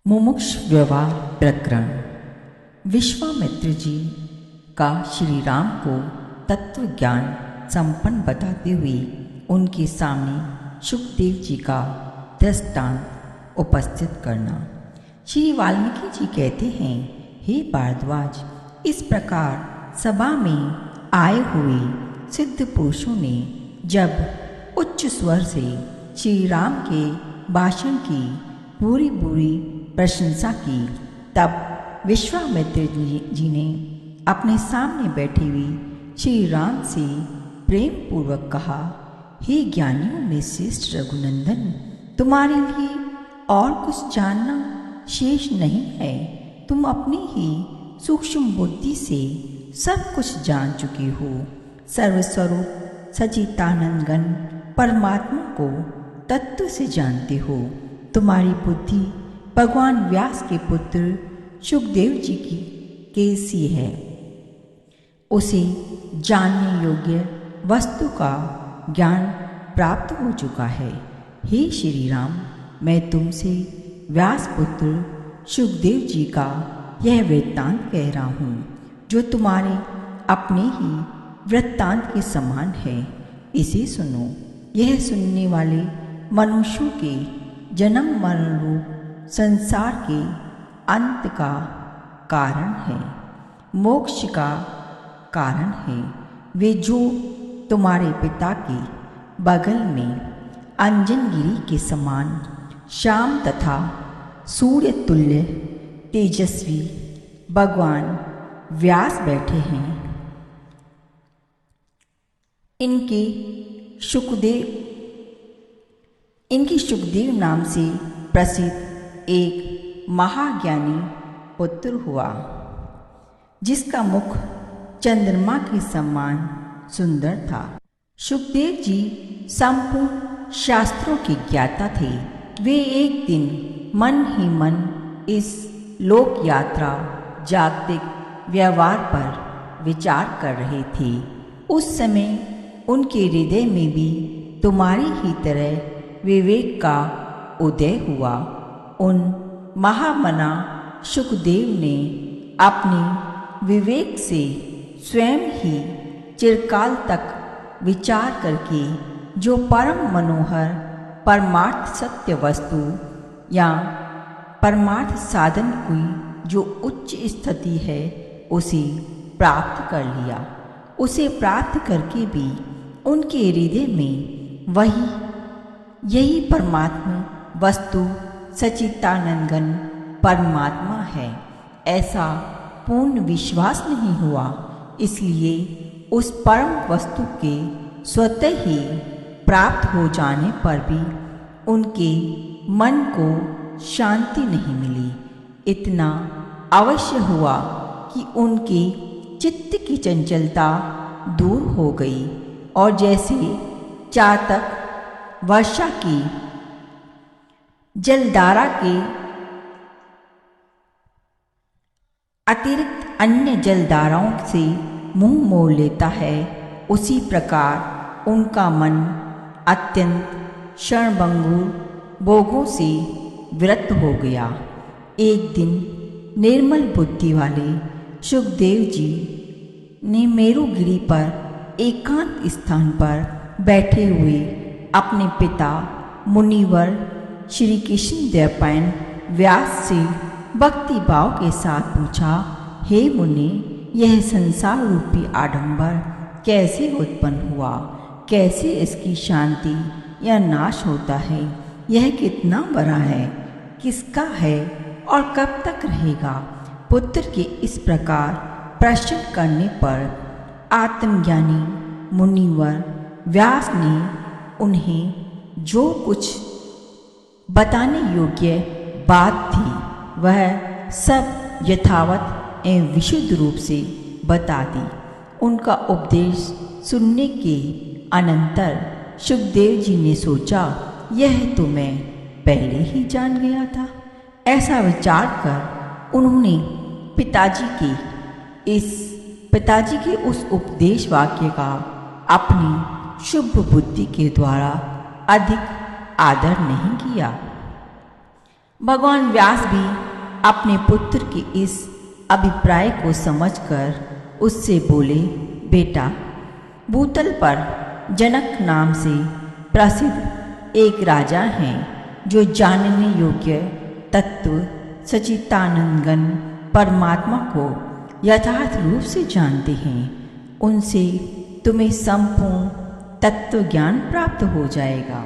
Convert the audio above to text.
मुमुक्ष व्यवहार प्रकरण। विश्वामित्र जी का श्री राम को तत्व ज्ञान संपन्न बताते हुए उनके सामने सुखदेव जी का दृष्टांत उपस्थित करना। श्री वाल्मीकि जी कहते हैं, हे भारद्वाज, इस प्रकार सभा में आए हुए सिद्ध पुरुषों ने जब उच्च स्वर से श्री राम के भाषण की पूरी प्रशंसा की, तब विश्वामित्र जी ने अपने सामने बैठे हुए श्री राम से प्रेम पूर्वक कहा, हे ज्ञानियों में श्रेष्ठ रघुनंदन, तुम्हारे लिए और कुछ जानना शेष नहीं है। तुम अपनी ही सूक्ष्म बुद्धि से सब कुछ जान चुके हो। सर्वस्वरूप सच्चिदानंद परमात्मा को तत्व से जानते हो। तुम्हारी बुद्धि भगवान व्यास के पुत्र सुखदेव जी की सी है। उसे जानने योग्य वस्तु का ज्ञान प्राप्त हो चुका है। हे श्री राम, मैं तुमसे व्यास पुत्र सुखदेव जी का यह वृत्तांत कह रहा हूँ, जो तुम्हारे अपने ही वृत्तांत के समान है। इसे सुनो। यह सुनने वाले मनुष्यों के जन्म मरण रूप संसार के अंत का कारण है, मोक्ष का कारण है। वे जो तुम्हारे पिता के बगल में अंजनगिरी के समान श्याम तथा सूर्य तुल्य तेजस्वी भगवान व्यास बैठे हैं, इनकी सुखदेव नाम से प्रसिद्ध एक महाज्ञानी पुत्र हुआ, जिसका मुख चंद्रमा के समान सुंदर था। सुखदेव जी संपूर्ण शास्त्रों के ज्ञाता थे। वे एक दिन मन ही मन इस लोक यात्रा जागतिक व्यवहार पर विचार कर रहे थे। उस समय उनके हृदय में भी तुम्हारी ही तरह विवेक का उदय हुआ। उन महामना सुखदेव ने अपने विवेक से स्वयं ही चिरकाल तक विचार करके जो परम मनोहर परमार्थ सत्य वस्तु या परमार्थ साधन की जो उच्च स्थिति है, उसे प्राप्त कर लिया। उसे प्राप्त करके भी उनके हृदय में यही परमात्मा वस्तु सच्चिदानंद परमात्मा है, ऐसा पूर्ण विश्वास नहीं हुआ। इसलिए उस परम वस्तु के स्वतः ही प्राप्त हो जाने पर भी उनके मन को शांति नहीं मिली। इतना अवश्य हुआ कि उनके चित्त की चंचलता दूर हो गई और जैसे चातक वर्षा की जलधारा के अतिरिक्त अन्य जलधाराओं से मुंह मोड़ लेता है, उसी प्रकार उनका मन अत्यंत क्षणभंगुर भोगों से विरक्त हो गया। एक दिन निर्मल बुद्धि वाले सुखदेव जी ने मेरुगिरी पर एकांत स्थान पर बैठे हुए अपने पिता मुनिवर श्री कृष्ण द्वैपायन व्यास से भक्ति भाव के साथ पूछा, हे मुनि, यह संसार रूपी आडंबर कैसे उत्पन्न हुआ? कैसे इसकी शांति या नाश होता है? यह कितना बड़ा है? किसका है और कब तक रहेगा? पुत्र के इस प्रकार प्रश्न करने पर आत्मज्ञानी मुनिवर व्यास ने उन्हें जो कुछ बताने योग्य बात थी, वह सब यथावत एवं विशुद्ध रूप से बता दी। उनका उपदेश सुनने के अनंतर सुखदेव जी ने सोचा, यह तो मैं पहले ही जान गया था। ऐसा विचार कर उन्होंने पिताजी के उस उपदेश वाक्य का अपनी शुभ बुद्धि के द्वारा अधिक आदर नहीं किया। भगवान व्यास भी अपने पुत्र के इस अभिप्राय को समझकर उससे बोले, बेटा, भूतल पर जनक नाम से प्रसिद्ध एक राजा हैं जो जानने योग्य तत्व सच्चिदानंद परमात्मा को यथार्थ रूप से जानते हैं। उनसे तुम्हें संपूर्ण तत्व ज्ञान प्राप्त हो जाएगा।